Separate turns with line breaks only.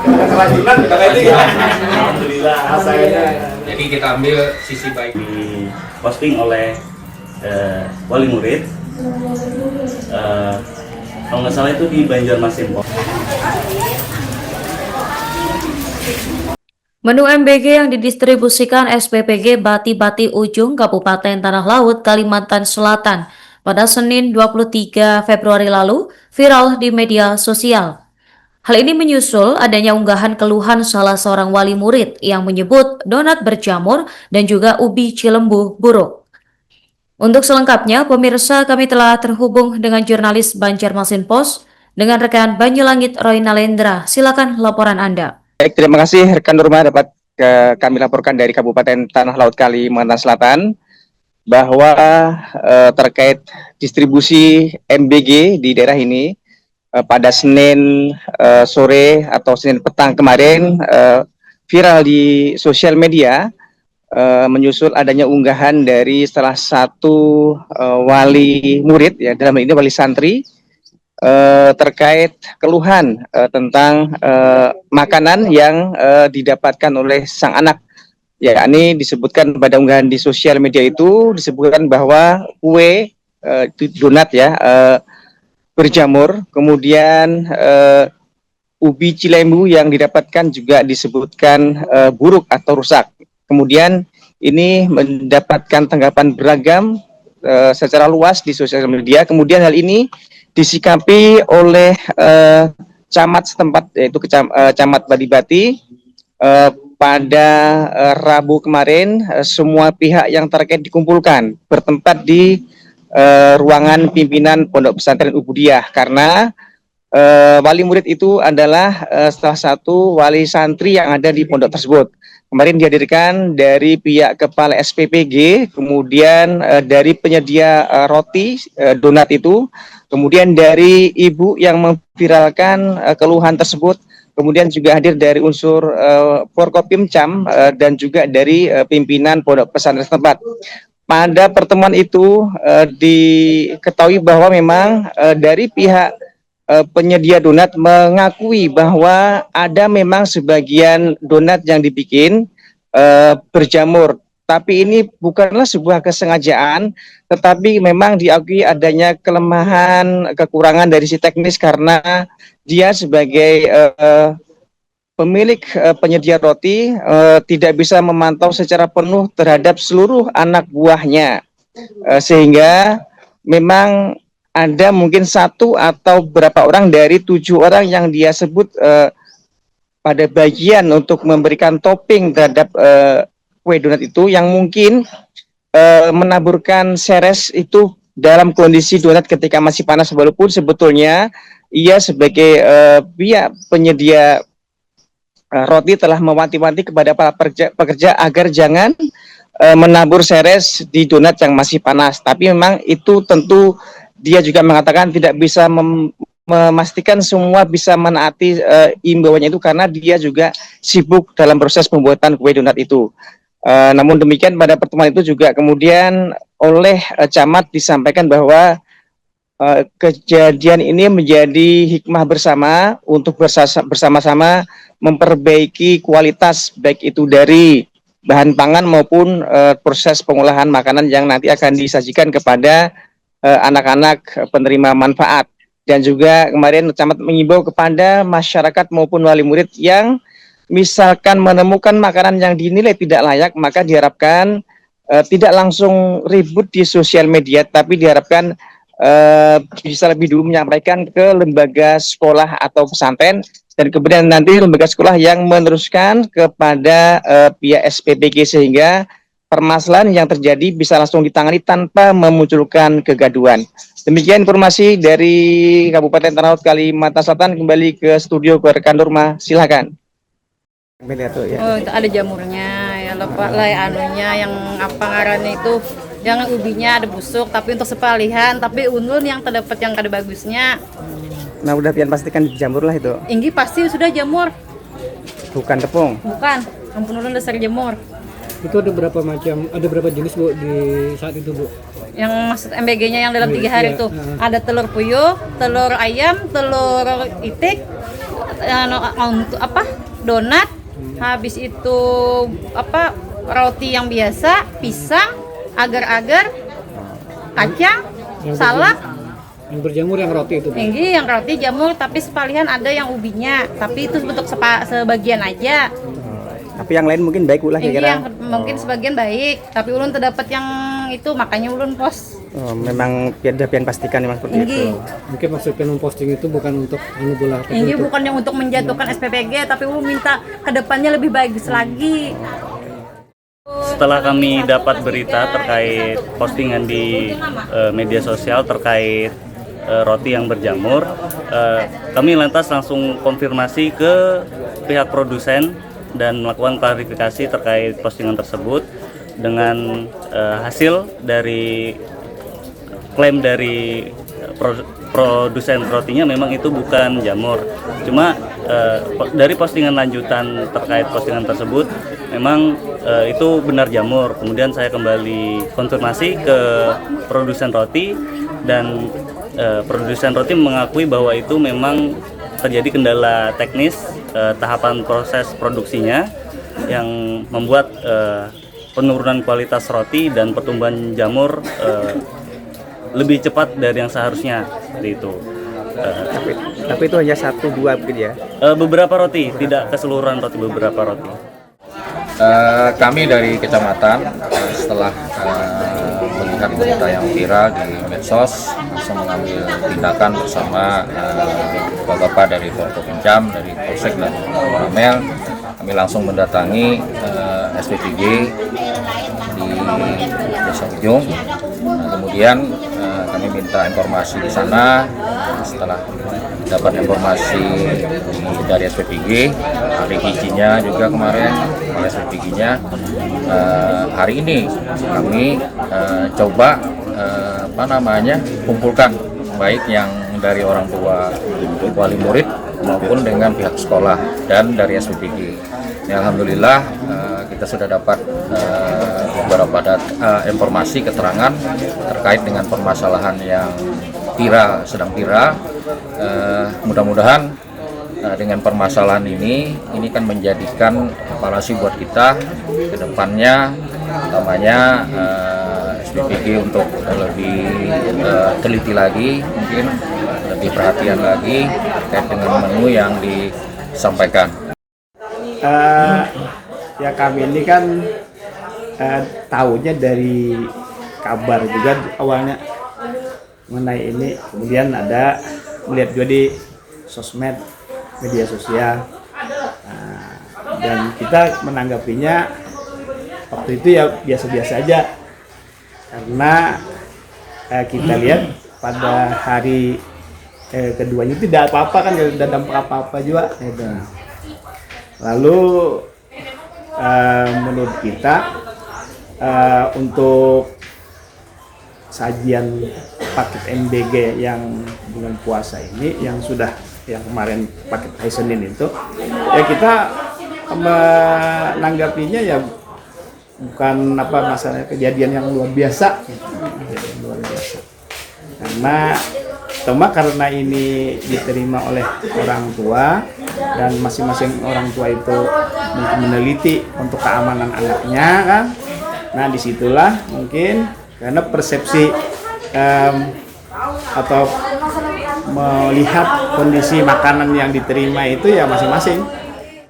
keracunan kita kayak itu ya. Alhamdulillah hasilnya.
Jadi kita ambil sisi baik.
Di posting oleh wali murid, kalau nggak salah itu di Banjarmasin.
Menu MBG yang didistribusikan SPPG Bati-Bati Ujung Kabupaten Tanah Laut, Kalimantan Selatan pada Senin 23 Februari lalu viral di media sosial. Hal ini menyusul adanya unggahan keluhan salah seorang wali murid yang menyebut donat berjamur dan juga ubi cilembu buruk. Untuk selengkapnya, pemirsa, kami telah terhubung dengan jurnalis Banjarmasin Post dengan rekan Banyulangit Roy Nalendra. Silakan laporan Anda.
Baik, terima kasih rekan Nurma dapat kami laporkan dari Kabupaten Tanah Laut Kalimantan Selatan bahwa terkait distribusi MBG di daerah ini pada Senin sore atau Senin petang kemarin viral di sosial media menyusul adanya unggahan dari salah satu wali murid ya, dalam ini wali santri terkait keluhan tentang makanan yang didapatkan oleh sang anak. Ya, ini disebutkan pada unggahan di sosial media itu disebutkan bahwa kue donat ya berjamur, kemudian ubi cilembu yang didapatkan juga disebutkan buruk atau rusak. Kemudian ini mendapatkan tanggapan beragam secara luas di sosial media. Kemudian hal ini disikapi oleh camat setempat, yaitu camat Bati-Bati. Pada Rabu kemarin semua pihak yang terkait dikumpulkan bertempat di ruangan pimpinan Pondok Pesantren Ubudiyah, karena wali murid itu adalah salah satu wali santri yang ada di pondok tersebut. Kemarin dihadirkan dari pihak kepala SPPG, kemudian dari penyedia roti donat itu, kemudian dari ibu yang memviralkan keluhan tersebut, kemudian juga hadir dari unsur Forkopimcam dan juga dari pimpinan pondok pesantren setempat. Pada pertemuan itu diketahui bahwa memang dari pihak penyedia donat mengakui bahwa ada memang sebagian donat yang dibikin berjamur. Tapi ini bukanlah sebuah kesengajaan, tetapi memang diakui adanya kelemahan, kekurangan dari si teknis karena dia sebagai pemilik penyedia roti tidak bisa memantau secara penuh terhadap seluruh anak buahnya, sehingga memang ada mungkin satu atau beberapa orang dari 7 orang yang dia sebut pada bagian untuk memberikan topping terhadap kue donat itu yang mungkin menaburkan seres itu dalam kondisi donat ketika masih panas, walaupun sebetulnya ia sebagai pihak penyedia roti telah mewanti-wanti kepada para pekerja agar jangan menabur seres di donat yang masih panas. Tapi memang itu tentu dia juga mengatakan tidak bisa memastikan semua bisa menaati imbauannya itu karena dia juga sibuk dalam proses pembuatan kue donat itu. Namun demikian pada pertemuan itu juga kemudian oleh camat disampaikan bahwa kejadian ini menjadi hikmah bersama untuk bersama-sama memperbaiki kualitas baik itu dari bahan pangan maupun proses pengolahan makanan yang nanti akan disajikan kepada anak-anak penerima manfaat. Dan juga kemarin camat mengimbau kepada masyarakat maupun wali murid yang misalkan menemukan makanan yang dinilai tidak layak, maka diharapkan tidak langsung ribut di sosial media, tapi diharapkan bisa lebih dulu menyampaikan ke lembaga sekolah atau pesantren, dan kemudian nanti lembaga sekolah yang meneruskan kepada pihak SPPG, sehingga permasalahan yang terjadi bisa langsung ditangani tanpa memunculkan kegaduhan. Demikian informasi dari Kabupaten Tanah Laut Kalimantan Selatan. Kembali ke studio ke rekan Nurma, silakan.
Oh, itu ada jamurnya, ya lupa lah anunya yang apa ngarannya itu, yang ubinya ada busuk, tapi untuk sepalihan, tapi unun yang terdapat yang kada bagusnya.
Nah, udah pian pastikan jamur lah itu.
Inggi pasti sudah jamur.
Bukan tepung.
Bukan, ampun ulun dasar jamur.
Itu ada berapa macam, ada berapa jenis Bu di saat itu Bu?
Yang maksud MBG-nya yang dalam 3 hari itu ada telur puyuh, telur ayam, telur itik, untuk apa? Donat. Habis itu apa? Roti yang biasa, pisang, agar-agar, kacang, salak.
Yang berjamur yang roti itu.
Tinggi yang roti jamur, tapi sepalihan ada yang ubinya, tapi itu bentuk sebagian aja.
Tapi yang lain mungkin baik ulah
Tinggi
kira-kira.
yang mungkin sebagian baik, tapi ulun terdapat yang itu, makanya ulun post.
Memang biar pastikan memang seperti
Tinggi.
itu.
Mungkin maksudnya memposting itu bukan untuk bola
Ini bukan yang untuk menjatuhkan SPPG, tapi ulun minta kedepannya lebih baik lagi.
Setelah kami dapat berita terkait postingan di media sosial terkait roti yang berjamur, kami lantas langsung konfirmasi ke pihak produsen dan melakukan klarifikasi terkait postingan tersebut dengan hasil dari klaim dari produsen rotinya memang itu bukan jamur. Cuma dari postingan lanjutan terkait postingan tersebut memang itu benar jamur. Kemudian saya kembali konfirmasi ke produsen roti dan produsen roti mengakui bahwa itu memang terjadi kendala teknis tahapan proses produksinya yang membuat penurunan kualitas roti dan pertumbuhan jamur lebih cepat dari yang seharusnya, seperti itu.
Tapi itu hanya 1-2 begitu ya.
Beberapa roti, tidak keseluruhan roti, beberapa roti.
Kami dari kecamatan setelah melihat berita yang viral di medsos langsung mengambil tindakan bersama bapak-bapak dari Forkopimjam, dari Polsek dan Ramel. Kami langsung mendatangi SPPG di Desa Ujung. Nah, kemudian kami minta informasi di sana. Setelah dapat informasi dari SPPG, hari gizinya juga kemarin oleh SPPG-nya, hari ini kami coba kumpulkan baik yang dari orang tua wali murid maupun dengan pihak sekolah dan dari SPPG. Ya, alhamdulillah kita sudah dapat beberapa informasi keterangan terkait dengan permasalahan yang sedang viral. Mudah-mudahan dengan permasalahan ini kan menjadikan evaluasi buat kita ke depannya, utamanya SPPG untuk lebih teliti lagi, mungkin lebih perhatian lagi terkait dengan menu yang disampaikan.
Ya kami ini kan tahunya dari kabar juga awalnya mengenai ini, kemudian ada melihat juga di sosmed, media sosial, dan kita menanggapinya waktu itu ya biasa-biasa aja, karena kita lihat pada hari keduanya tidak apa-apa kan, tidak dampak apa-apa juga gitu. Lalu menurut kita untuk sajian paket MBG yang bulan puasa ini yang kemarin paket hari Senin itu, ya kita menanggapinya ya bukan masalah kejadian yang luar biasa, karena ini diterima oleh orang tua dan masing-masing orang tua itu meneliti untuk keamanan anaknya kan. Nah, disitulah mungkin karena persepsi atau melihat kondisi makanan yang diterima itu ya masing-masing